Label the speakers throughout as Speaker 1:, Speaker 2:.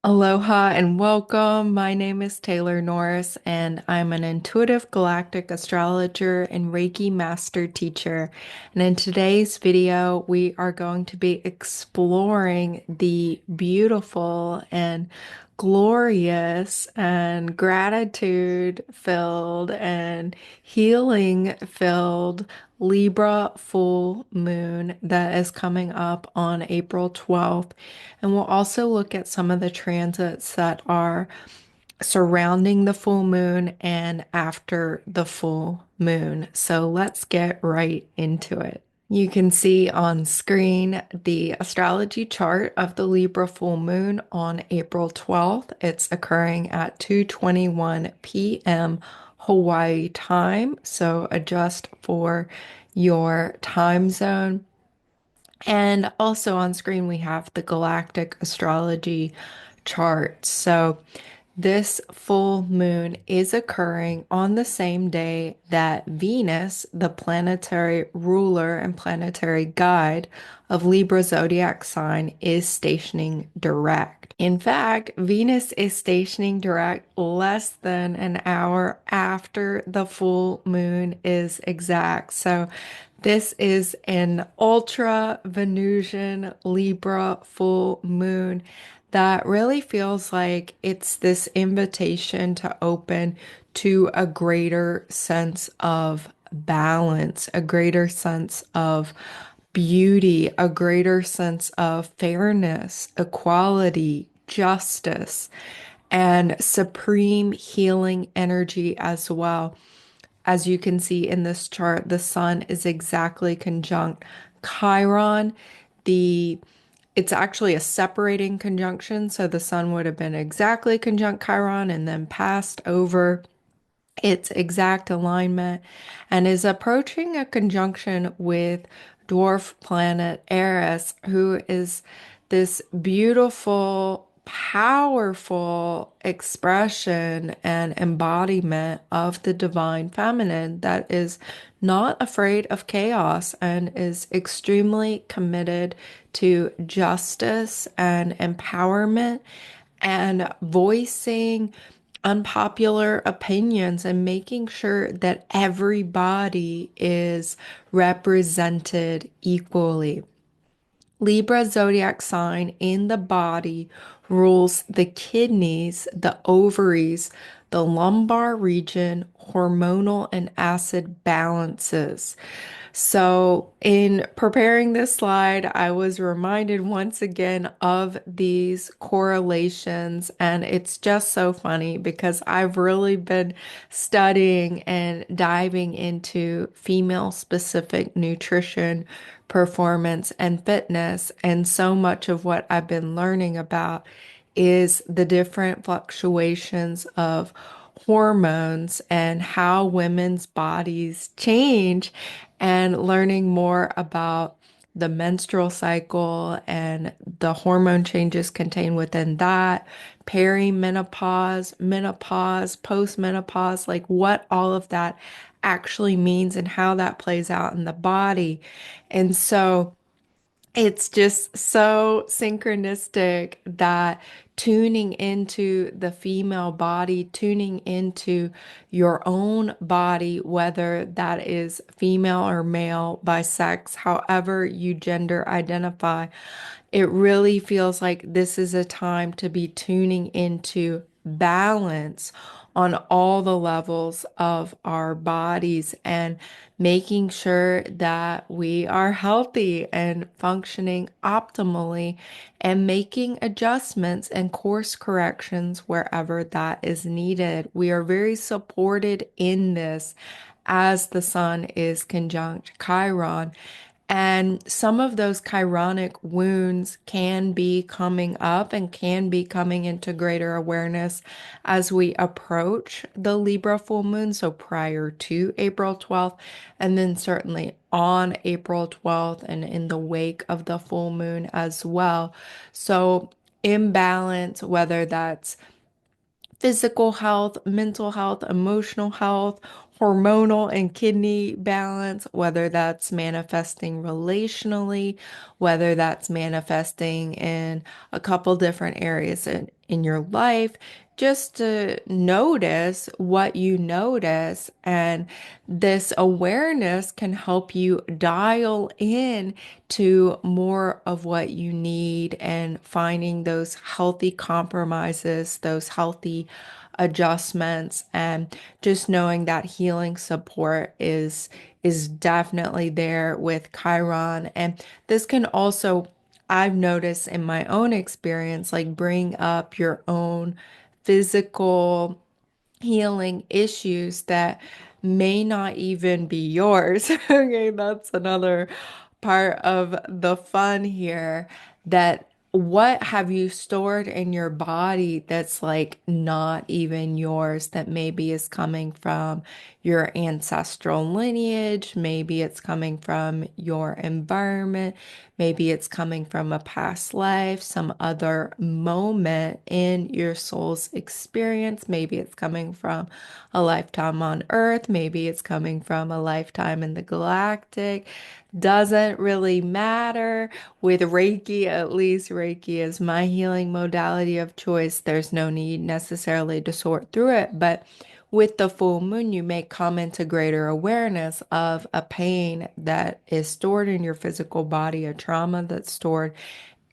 Speaker 1: Aloha and welcome. My name is Taylor Norris, and I'm an intuitive galactic astrologer and Reiki master teacher. And in today's video, we are going to be exploring the beautiful and glorious and gratitude filled and healing filled Libra full moon that is coming up on April 12th. And we'll also look at some of the transits that are surrounding the full moon and after the full moon. So let's get right into it. You can see on screen the astrology chart of the Libra full moon on April 12th. It's occurring at 2:21 p.m. Hawaii time, so adjust for your time zone. And also on screen, we have the galactic astrology chart. So this full moon is occurring on the same day that Venus, the planetary ruler and planetary guide of Libra zodiac sign, is stationing direct. In fact, Venus is stationing direct less than an hour after the full moon is exact. So this is an ultra Venusian Libra full moon that really feels like it's this invitation to open to a greater sense of balance, a greater sense of beauty, a greater sense of fairness, equality, justice, and supreme healing energy as well. As you can see in this chart, the sun is exactly conjunct Chiron. The it's actually a separating conjunction, so the sun would have been exactly conjunct Chiron and then passed over its exact alignment and is approaching a conjunction with dwarf planet Eris, who is this beautiful, powerful expression and embodiment of the divine feminine that is not afraid of chaos and is extremely committed to justice and empowerment and voicing unpopular opinions and making sure that everybody is represented equally. Libra zodiac sign in the body rules the kidneys, the ovaries, the lumbar region, hormonal and acid balances. So, in preparing this slide, I was reminded once again of these correlations, and it's just so funny because I've really been studying and diving into female specific nutrition, performance, and fitness. And so much of what I've been learning about is the different fluctuations of hormones and how women's bodies change, and learning more about the menstrual cycle and the hormone changes contained within that, perimenopause, menopause, postmenopause, like what all of that actually means and how that plays out in the body. And so it's just so synchronistic that tuning into the female body, tuning into your own body, whether that is female or male, by sex, however you gender identify, it really feels like this is a time to be tuning into balance on all the levels of our bodies and making sure that we are healthy and functioning optimally and making adjustments and course corrections wherever that is needed. We are very supported in this as the sun is conjunct Chiron. And some of those chironic wounds can be coming up and can be coming into greater awareness as we approach the Libra full moon. So prior to April 12th, and then certainly on April 12th and in the wake of the full moon as well. So imbalance, whether that's physical health, mental health, emotional health, hormonal and kidney balance, whether that's manifesting relationally, whether that's manifesting in a couple different areas in your life, just to notice what you notice. And this awareness can help you dial in to more of what you need and finding those healthy compromises, those healthy adjustments, and just knowing that healing support is definitely there with Chiron. And this can also, I've noticed in my own experience, like bring up your own physical healing issues that may not even be yours. Okay, that's another part of the fun here, that what have you stored in your body that's like not even yours, that maybe is coming from your ancestral lineage, maybe it's coming from your environment, maybe it's coming from a past life, some other moment in your soul's experience, maybe it's coming from a lifetime on Earth, maybe it's coming from a lifetime in the galactic. Doesn't really matter. With Reiki, at least Reiki is my healing modality of choice. There's no need necessarily to sort through it, but with the full moon, you may come into greater awareness of a pain that is stored in your physical body, a trauma that's stored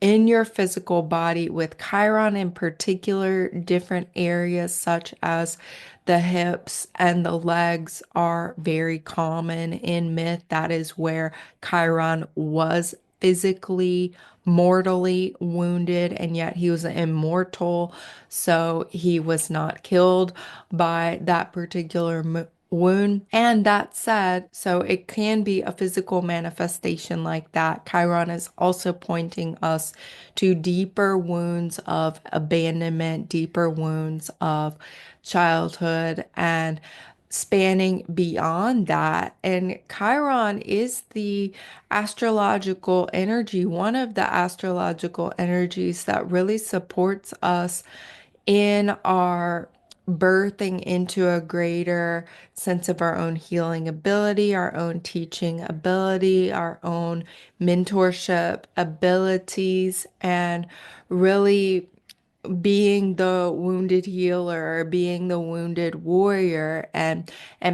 Speaker 1: in your physical body, with Chiron in particular. Different areas such as the hips and the legs are very common in myth. That is where Chiron was physically, mortally wounded, and yet he was immortal. So he was not killed by that particular wound. And that said, so it can be a physical manifestation like that. Chiron is also pointing us to deeper wounds of abandonment, deeper wounds of childhood, and spanning beyond that. And Chiron is the astrological energy, one of the astrological energies that really supports us in our birthing into a greater sense of our own healing ability, our own teaching ability, our own mentorship abilities, and really being the wounded healer, being the wounded warrior, and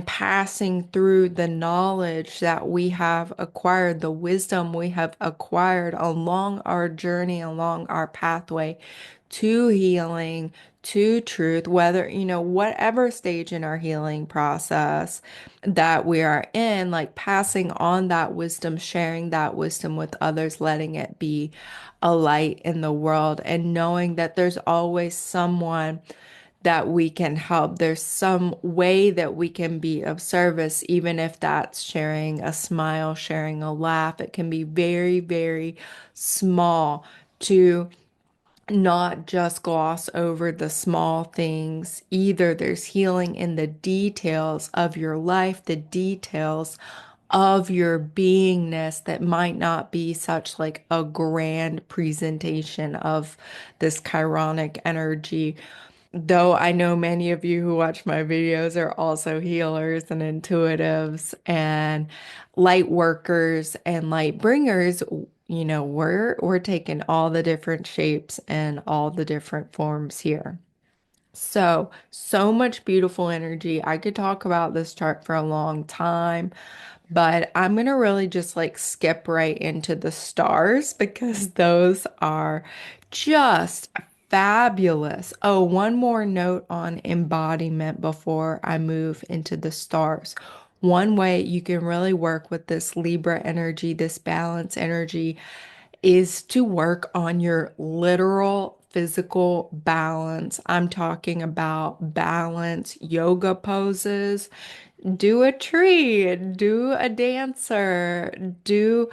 Speaker 1: passing through the knowledge that we have acquired, the wisdom we have acquired along our journey, along our pathway to healing, to truth, whether, whatever stage in our healing process that we are in, like passing on that wisdom, sharing that wisdom with others, letting it be a light in the world, and knowing that there's always someone that we can help. There's some way that we can be of service, even if that's sharing a smile, sharing a laugh. It can be very, very small, to not just gloss over the small things either. There's healing in the details of your life, the details of your beingness, that might not be such like a grand presentation of this chironic energy. Though I know many of you who watch my videos are also healers and intuitives and light workers and light bringers. We're taking all the different shapes and all the different forms here. So much beautiful energy. I could talk about this chart for a long time, but I'm gonna really just like skip right into the stars because those are just fabulous. Oh, one more note on embodiment before I move into the stars. One way you can really work with this Libra energy, this balance energy, is to work on your literal physical balance. I'm talking about balance yoga poses. Do a tree, do a dancer, do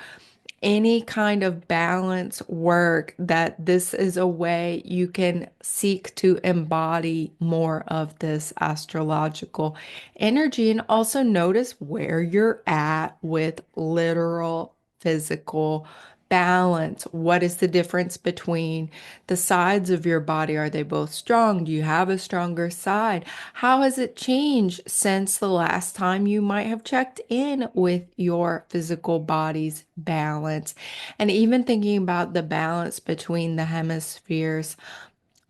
Speaker 1: any kind of balance work. That this is a way you can seek to embody more of this astrological energy, and also notice where you're at with literal physical balance. What is the difference between the sides of your body? Are they both strong? Do you have a stronger side? How has it changed since the last time you might have checked in with your physical body's balance? And even thinking about the balance between the hemispheres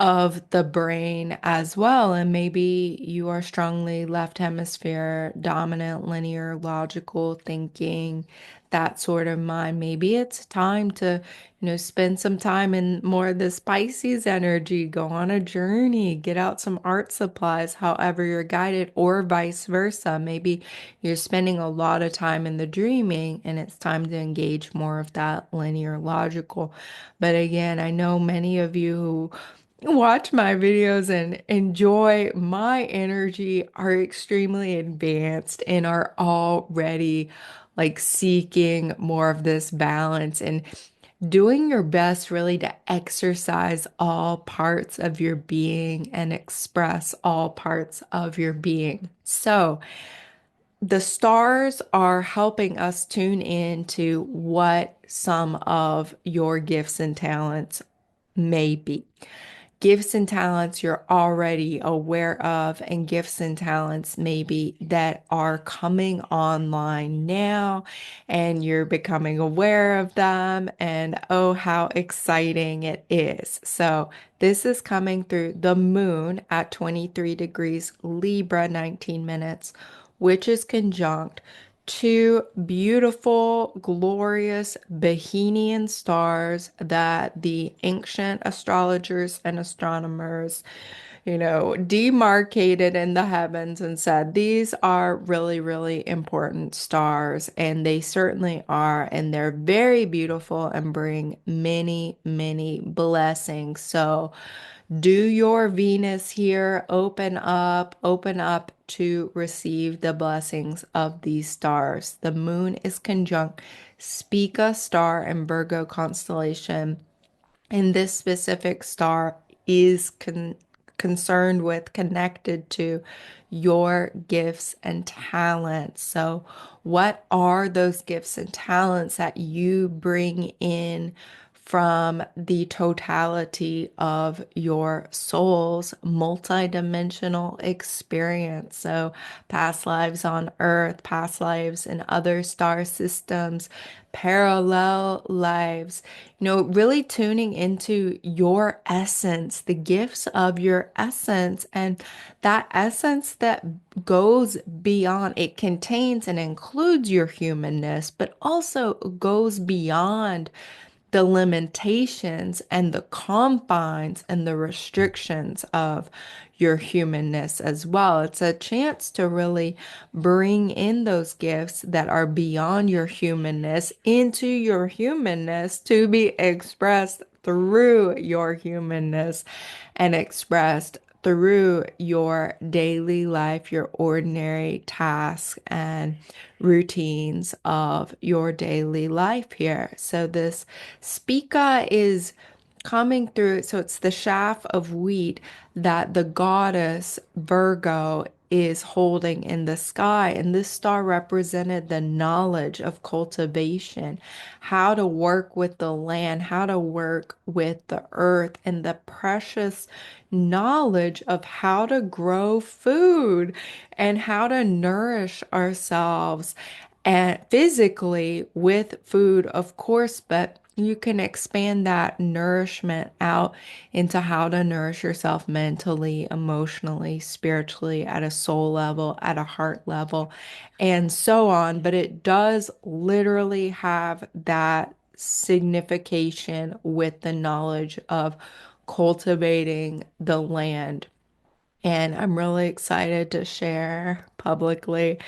Speaker 1: of the brain as well. And maybe you are strongly left hemisphere dominant, linear, logical thinking, that sort of mind. Maybe it's time to, spend some time in more of the Pisces energy, go on a journey, get out some art supplies, however you're guided, or vice versa. Maybe you're spending a lot of time in the dreaming and it's time to engage more of that linear, logical. But again, I know many of you who watch my videos and enjoy my energy are extremely advanced and are already like seeking more of this balance and doing your best really to exercise all parts of your being and express all parts of your being. So, the stars are helping us tune in to what some of your gifts and talents may be. Gifts and talents you're already aware of, and gifts and talents maybe that are coming online now, and you're becoming aware of them. And oh, how exciting it is! So, this is coming through the moon at 23 degrees Libra, 19 minutes, which is conjunct two beautiful, glorious Bohemian stars that the ancient astrologers and astronomers, demarcated in the heavens and said, these are really, really important stars. And they certainly are. And they're very beautiful and bring many, many blessings. So, do your Venus here open up to receive the blessings of these stars. The moon is conjunct Spica star and Virgo constellation, and this specific star is concerned with, connected to your gifts and talents. So, what are those gifts and talents that you bring in from the totality of your soul's multidimensional experience? So, past lives on Earth, past lives in other star systems, parallel lives, really tuning into your essence, the gifts of your essence, and that essence that goes beyond, it contains and includes your humanness, but also goes beyond the limitations and the confines and the restrictions of your humanness as well. It's a chance to really bring in those gifts that are beyond your humanness into your humanness to be expressed through your humanness and expressed through your daily life, your ordinary tasks and routines of your daily life here. So this Spica is coming through. So it's the chaff of wheat that the goddess Virgo is holding in the sky. And this star represented the knowledge of cultivation, how to work with the land, how to work with the earth, and the precious knowledge of how to grow food and how to nourish ourselves and physically with food, of course, but you can expand that nourishment out into how to nourish yourself mentally, emotionally, spiritually, at a soul level, at a heart level, and so on. But it does literally have that signification with the knowledge of cultivating the land. And I'm really excited to share publicly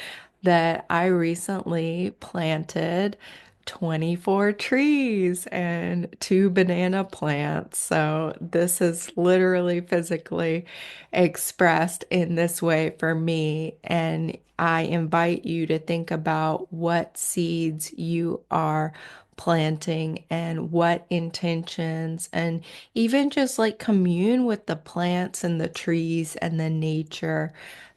Speaker 1: that I recently planted 24 trees and two banana plants. So this is literally physically expressed in this way for me. And I invite you to think about what seeds you are planting and what intentions, and even just like commune with the plants and the trees and the nature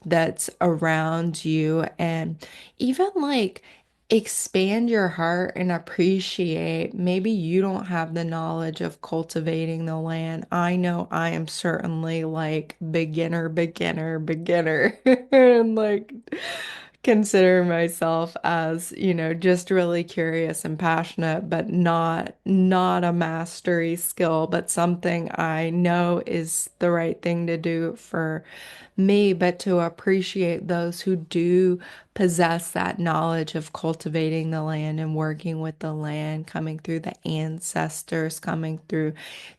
Speaker 1: that's around you, and even like expand your heart and appreciate. Maybe you don't have the knowledge of cultivating the land. I know I am certainly like beginner, beginner, beginner, and like consider myself as, just really curious and passionate, but not a mastery skill, but something I know is the right thing to do for me, but to appreciate those who do possess that knowledge of cultivating the land and working with the land, coming through the ancestors, coming through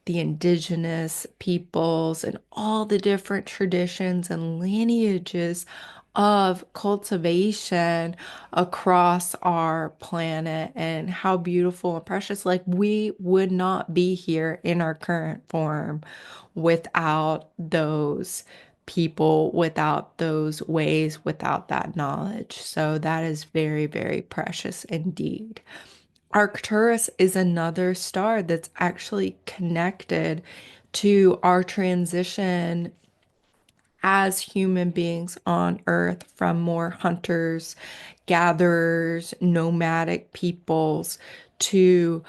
Speaker 1: the indigenous peoples, and all the different traditions and lineages of cultivation across our planet, and how beautiful and precious. Like, we would not be here in our current form without those people, without those ways, without that knowledge. So that is very, very precious indeed. Arcturus is another star that's actually connected to our transition as human beings on Earth from more hunters, gatherers, nomadic peoples to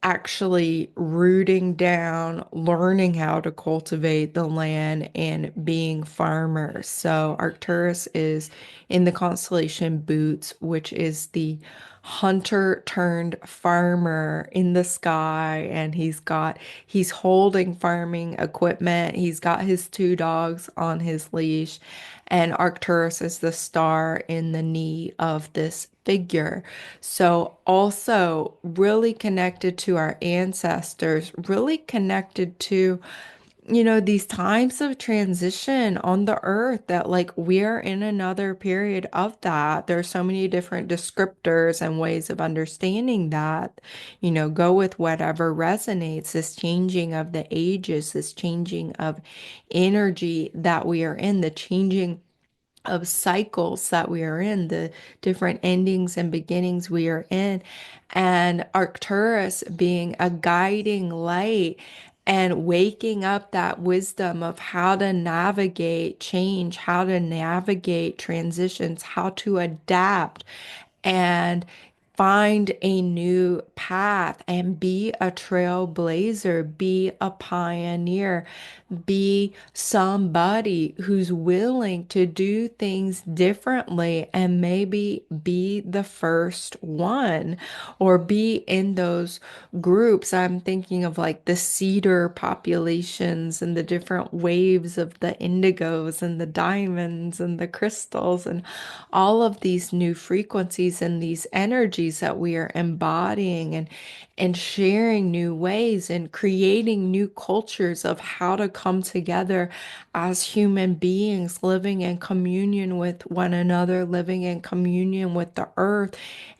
Speaker 1: actually rooting down, learning how to cultivate the land and being farmers. So Arcturus is in the constellation Boots, which is the hunter turned farmer in the sky, and he's holding farming equipment. He's got his two dogs on his leash, and Arcturus is the star in the knee of this figure. So also really connected to our ancestors, really connected to, these times of transition on the earth, that like we're in another period of that. There's so many different descriptors and ways of understanding that, go with whatever resonates, this changing of the ages, this changing of energy that we are in, the changing of cycles that we are in, the different endings and beginnings we are in, and Arcturus being a guiding light and waking up that wisdom of how to navigate change, how to navigate transitions, how to adapt and find a new path and be a trailblazer, be a pioneer, be somebody who's willing to do things differently and maybe be the first one or be in those groups. I'm thinking of like the cedar populations and the different waves of the indigos and the diamonds and the crystals and all of these new frequencies and these energies that we are embodying and sharing new ways and creating new cultures of how to come together as human beings, living in communion with one another, living in communion with the earth,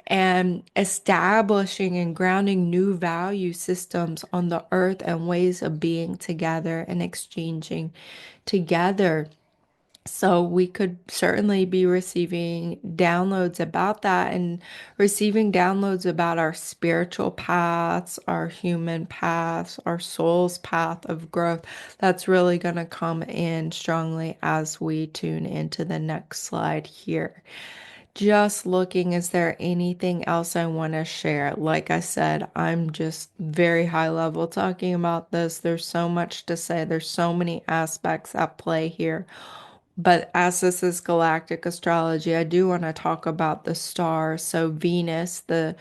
Speaker 1: and establishing and grounding new value systems on the earth and ways of being together and exchanging together. So we could certainly be receiving downloads about that and receiving downloads about our spiritual paths, our human paths, our soul's path of growth. That's really going to come in strongly as we tune into the next slide here. Just looking, is there anything else I want to share? Like I said, I'm just very high level talking about this. There's so much to say. There's so many aspects at play here. But as this is galactic astrology, I do want to talk about the stars. So Venus, the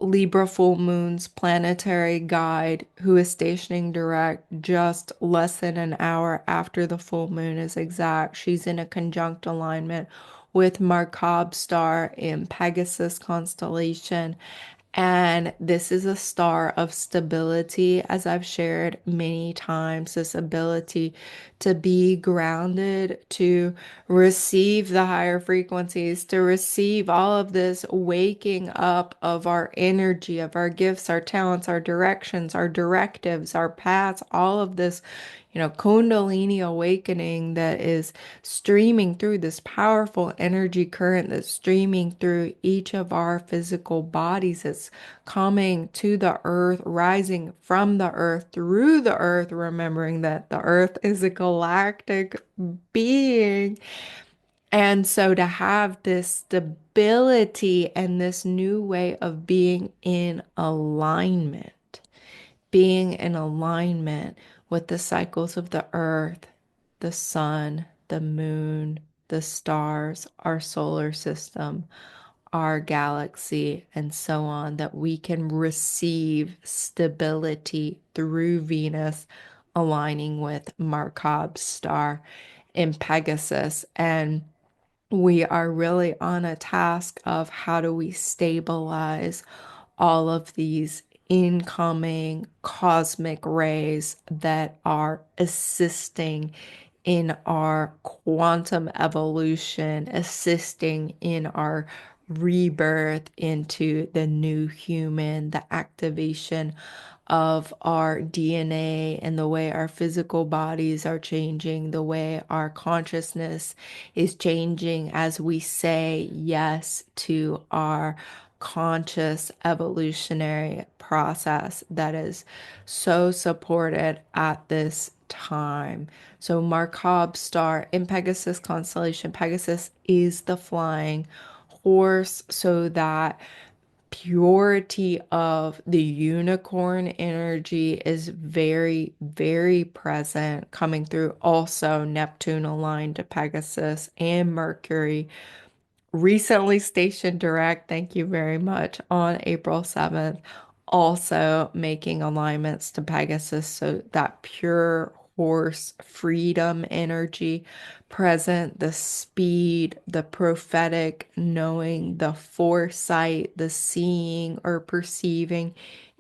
Speaker 1: Libra full moon's planetary guide, who is stationing direct just less than an hour after the full moon is exact. She's in a conjunct alignment with Markab star in Pegasus constellation. And this is a star of stability, as I've shared many times, this ability to be grounded, to receive the higher frequencies, to receive all of this waking up of our energy, of our gifts, our talents, our directions, our directives, our paths, all of this, Kundalini awakening that is streaming through this powerful energy current that's streaming through each of our physical bodies. It's coming to the earth, rising from the earth, through the earth, remembering that the earth is a galactic being. And so to have this stability and this new way of being in alignment with the cycles of the earth, the sun, the moon. the stars, our solar system, our galaxy, and so on, that we can receive stability through Venus aligning with Markov's star in Pegasus. And we are really on a task of how do we stabilize all of these incoming cosmic rays that are assisting in our quantum evolution, assisting in our rebirth into the new human, the activation of our DNA and the way our physical bodies are changing, the way our consciousness is changing as we say yes to our conscious evolutionary process that is so supported at this time. So Markov's star in Pegasus constellation, Pegasus is the flying horse, so that purity of the unicorn energy is very, very present, coming through. Also Neptune aligned to Pegasus and Mercury recently stationed direct, thank you very much, on April 7th, also making alignments to Pegasus, so that pure horse freedom energy present, the speed, the prophetic knowing, the foresight, the seeing or perceiving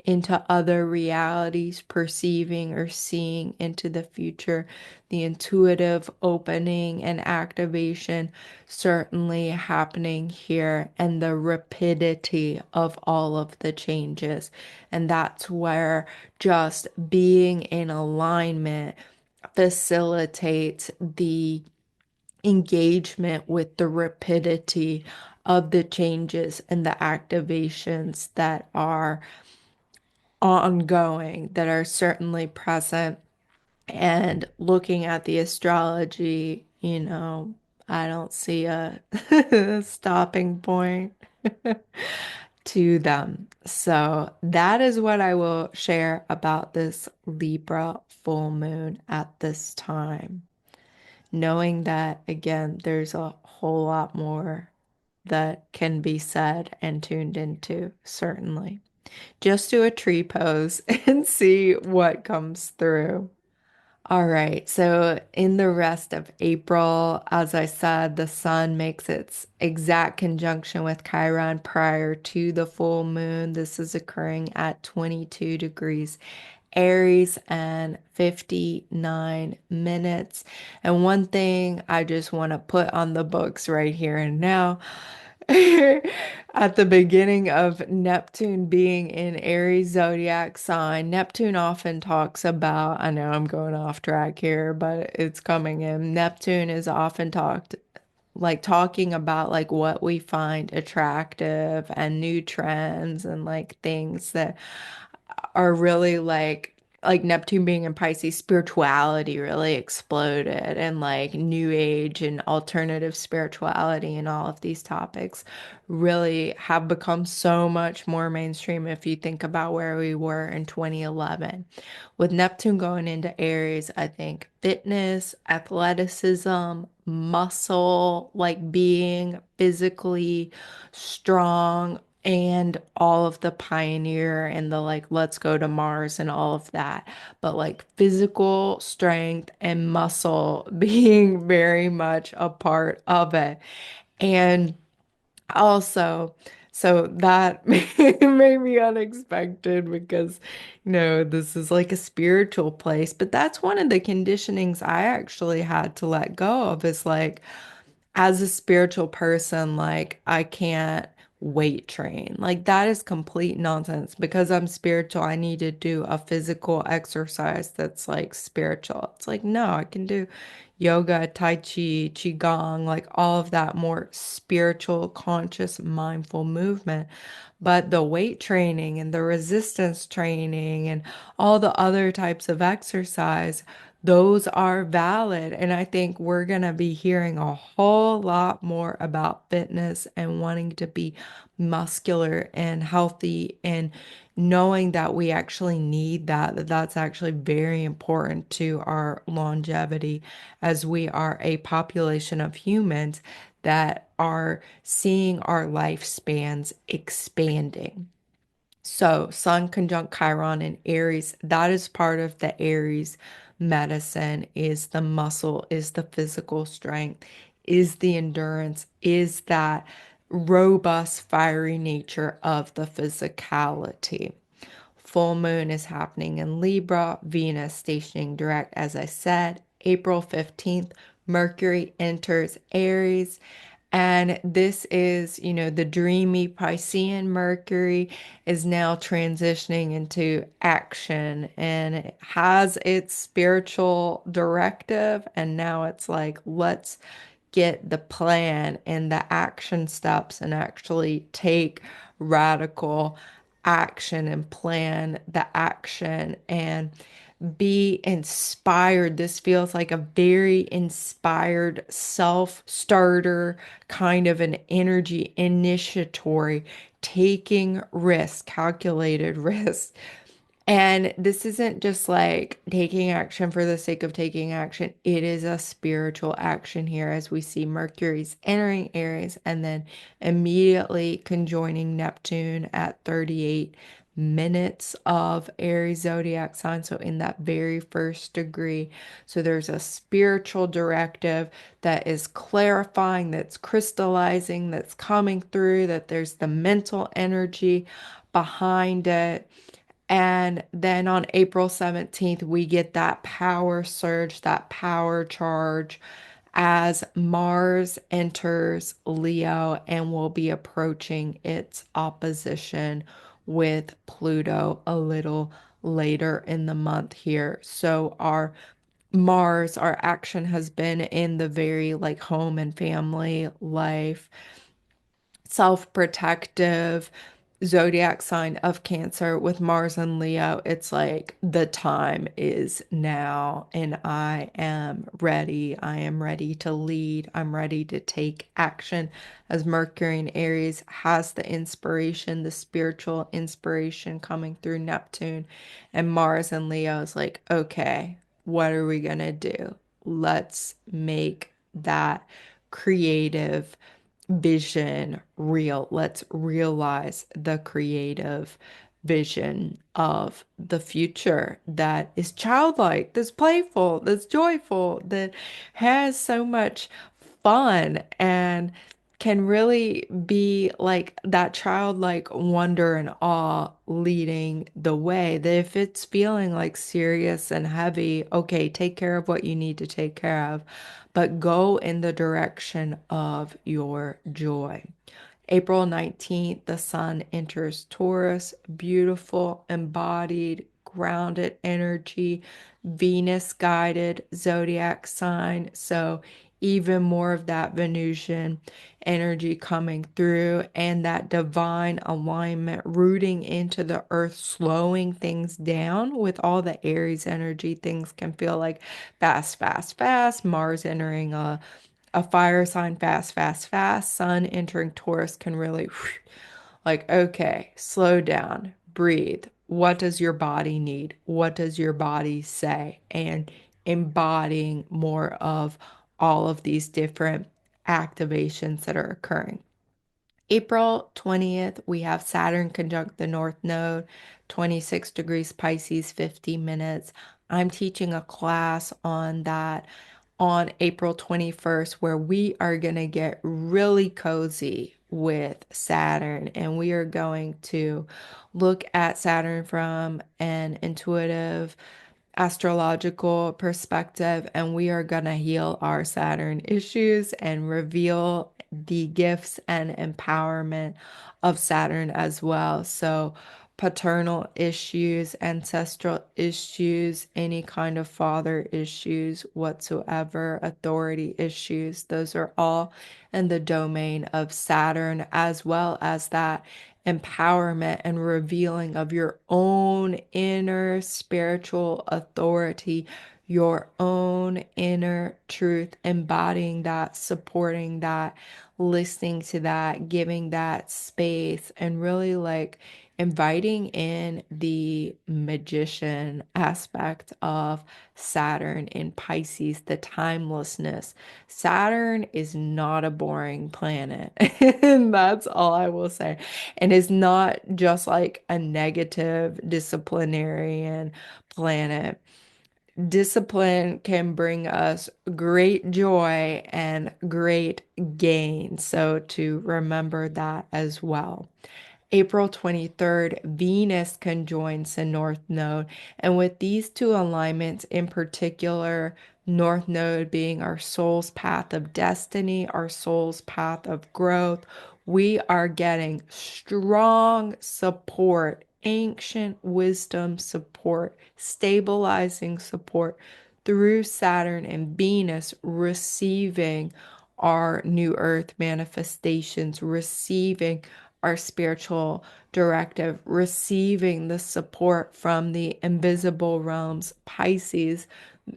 Speaker 1: into other realities, perceiving or seeing into the future, the intuitive opening and activation certainly happening here, and the rapidity of all of the changes. And that's where just being in alignment facilitates the engagement with the rapidity of the changes and the activations that are ongoing, that are certainly present. And looking at the astrology, I don't see a stopping point to them. So that is what I will share about this Libra full moon at this time. Knowing that, again, there's a whole lot more that can be said and tuned into, certainly. Just do a tree pose and see what comes through. All right, so in the rest of April, as I said, the sun makes its exact conjunction with Chiron prior to the full moon. This is occurring at 22 degrees Aries and 59 minutes. And one thing I just want to put on the books right here and now. At the beginning of Neptune being in Aries zodiac sign, Neptune often talks about, I know I'm going off track here, but it's coming in. Neptune is often talking about like what we find attractive and new trends and like things that are really like Neptune being in Pisces, spirituality really exploded, and like new age and alternative spirituality and all of these topics really have become so much more mainstream if you think about where we were in 2011. With Neptune going into Aries, I think fitness, athleticism, muscle, like being physically strong, and all of the pioneer and the like, let's go to Mars and all of that. But like physical strength and muscle being very much a part of it. And also, so that made me unexpected because, this is like a spiritual place, but that's one of the conditionings I actually had to let go of, is like, as a spiritual person, like I can't weight train. Like that is complete nonsense. Because I'm spiritual, I need to do a physical exercise that's like spiritual. It's like, no, I can do yoga, tai chi, qigong, like all of that more spiritual, conscious, mindful movement. But the weight training and the resistance training and all the other types of exercise, those are valid. And I think we're going to be hearing a whole lot more about fitness and wanting to be muscular and healthy and knowing that we actually need that that's actually very important to our longevity as we are a population of humans that are seeing our lifespans expanding. So, Sun conjunct Chiron in Aries, that is part of the Aries medicine, is the muscle, is the physical strength, is the endurance, is that robust, fiery nature of the physicality. Full moon is happening in Libra, Venus stationing direct, as I said. April 15th, Mercury enters Aries. And this is, the dreamy Piscean Mercury is now transitioning into action and it has its spiritual directive. And now it's like, let's get the plan and the action steps and actually take radical action and plan the action and be inspired. This feels like a very inspired self starter kind of an energy initiatory, taking risk, calculated risk. And this isn't just like taking action for the sake of taking action. It is a spiritual action here as we see Mercury's entering Aries and then immediately conjoining Neptune at 38 minutes of Aries zodiac sign. So in that very first degree. So there's a spiritual directive that is clarifying, that's crystallizing, that's coming through, that there's the mental energy behind it. And then on April 17th, we get that power surge, that power charge as Mars enters Leo and will be approaching its opposition with Pluto a little later in the month here. So our Mars, our action has been in the very like home and family life, self-protective zodiac sign of Cancer with Mars and Leo. It's like the time is now, and I am ready. I am ready to lead. I'm ready to take action as Mercury in Aries has the inspiration, the spiritual inspiration coming through Neptune, and Mars and Leo is like, okay, what are we gonna do? Let's make that creative vision real. Let's realize the creative vision of the future that is childlike, that's playful, that's joyful, that has so much fun and can really be like that childlike wonder and awe leading the way. That if it's feeling like serious and heavy, okay, take care of what you need to take care of, but go in the direction of your joy. April 19th, the sun enters Taurus, beautiful, embodied, grounded energy, Venus guided zodiac sign. So, even more of that Venusian energy coming through and that divine alignment rooting into the earth, slowing things down with all the Aries energy. Things can feel like fast, fast, fast. Mars entering a fire sign, fast, fast, fast. Sun entering Taurus can really, like, okay, slow down, breathe. What does your body need? What does your body say? And embodying more of all of these different activations that are occurring. April 20th, we have Saturn conjunct the North Node, 26 degrees Pisces, 50 minutes. I'm teaching a class on that on April 21st, where we are going to get really cozy with Saturn and we are going to look at Saturn from an intuitive astrological perspective, and we are going to heal our Saturn issues and reveal the gifts and empowerment of Saturn as well. So, paternal issues, ancestral issues, any kind of father issues whatsoever, authority issues, those are all in the domain of Saturn, as well as that empowerment and revealing of your own inner spiritual authority, your own inner truth, embodying that, supporting that, listening to that, giving that space, and really like inviting in the magician aspect of Saturn in Pisces, the timelessness. Saturn is not a boring planet, and that's all I will say. And it's not just like a negative disciplinarian planet. Discipline can bring us great joy and great gain. So to remember that as well. April 23rd, Venus conjoins the North Node. And with these two alignments in particular, North Node being our soul's path of destiny, our soul's path of growth, we are getting strong support, ancient wisdom support, stabilizing support through Saturn and Venus receiving our new earth manifestations, receiving our spiritual directive, receiving the support from the invisible realms, Pisces,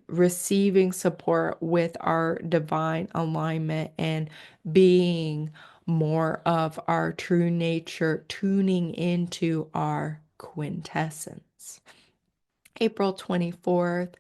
Speaker 1: receiving support with our divine alignment and being more of our true nature, tuning into our quintessence. April 24th,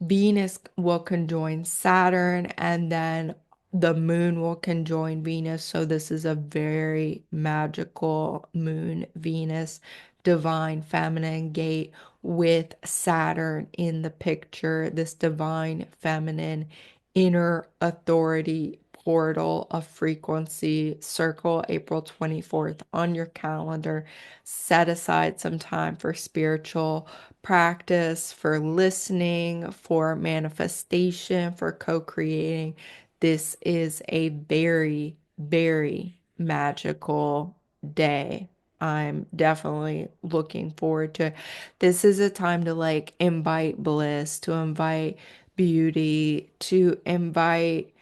Speaker 1: Venus will conjoin Saturn, and then the moon will conjoin Venus. So this is a very magical moon, Venus, divine feminine gate with Saturn in the picture, this divine feminine inner authority portal of frequency. Circle April 24th on your calendar. Set aside some time for spiritual practice, for listening, for manifestation, for co-creating. This is a very, very magical day. I'm definitely looking forward to it. This is a time to like invite bliss, to invite beauty, to invite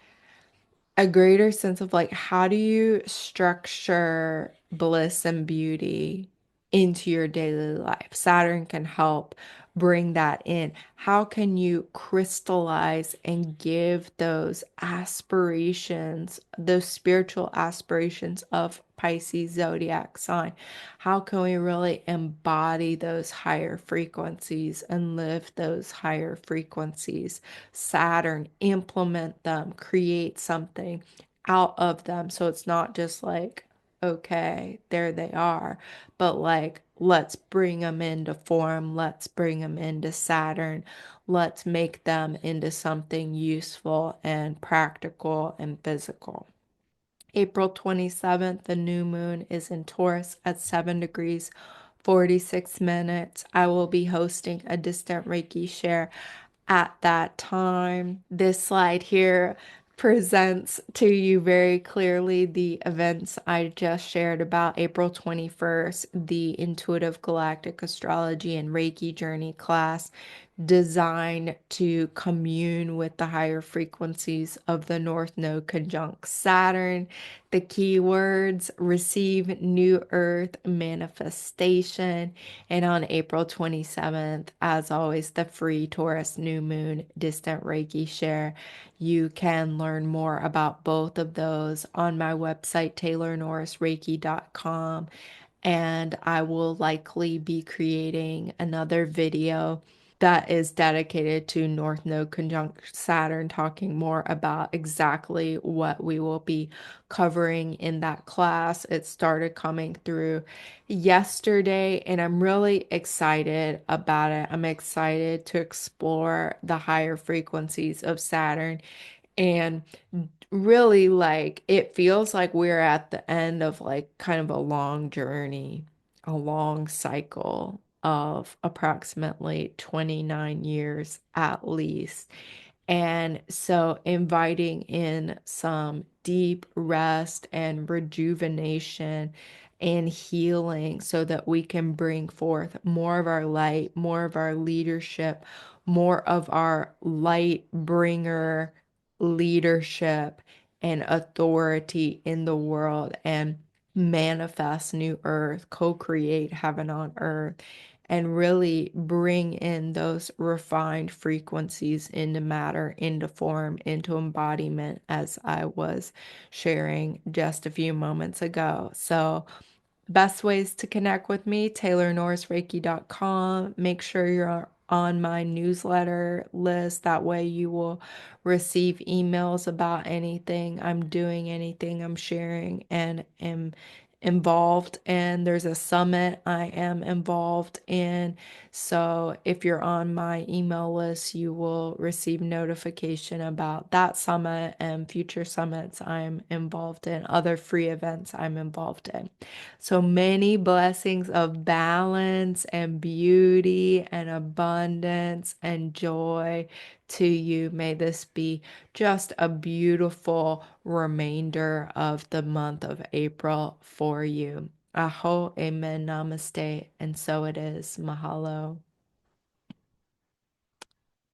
Speaker 1: a greater sense of like, how do you structure bliss and beauty into your daily life? Saturn can help bring that in. How can you crystallize and give those aspirations, those spiritual aspirations of Pisces zodiac sign? How can we really embody those higher frequencies and live those higher frequencies? Saturn, implement them, create something out of them. So it's not just like, okay, there they are, but like, let's bring them into form, let's bring them into Saturn, let's make them into something useful and practical and physical. April 27th, the new moon is in Taurus at 7 degrees 46 minutes. I will be hosting a distant Reiki share at that time. This slide here presents to you very clearly the events I just shared about April 21st, the Intuitive Galactic Astrology and Reiki Journey class designed to commune with the higher frequencies of the North Node conjunct Saturn. The keywords: receive new earth manifestation. And on April 27th, as always, the free Taurus new moon distant Reiki share. You can learn more about both of those on my website, taylornorrisreiki.com. And I will likely be creating another video that is dedicated to North Node conjunct Saturn, talking more about exactly what we will be covering in that class. It started coming through yesterday, and I'm really excited about it. I'm excited to explore the higher frequencies of Saturn, and really like it feels like we're at the end of like kind of a long journey, a long cycle of approximately 29 years at least. And so inviting in some deep rest and rejuvenation and healing so that we can bring forth more of our light, more of our leadership, more of our light bringer leadership and authority in the world, and manifest new earth, co-create heaven on earth. and really bring in those refined frequencies into matter, into form, into embodiment, as I was sharing just a few moments ago. So, best ways to connect with me, taylornorrisreiki.com. Make sure you're on my newsletter list. That way you will receive emails about anything I'm doing, anything I'm sharing, and am involved. And there's a summit I am involved in. So if you're on my email list, you will receive notification about that summit and future summits I'm involved in, other free events I'm involved in. So many blessings of balance and beauty and abundance and joy to you. May this be just a beautiful remainder of the month of April for you. Aho, amen, namaste, and so it is. Mahalo.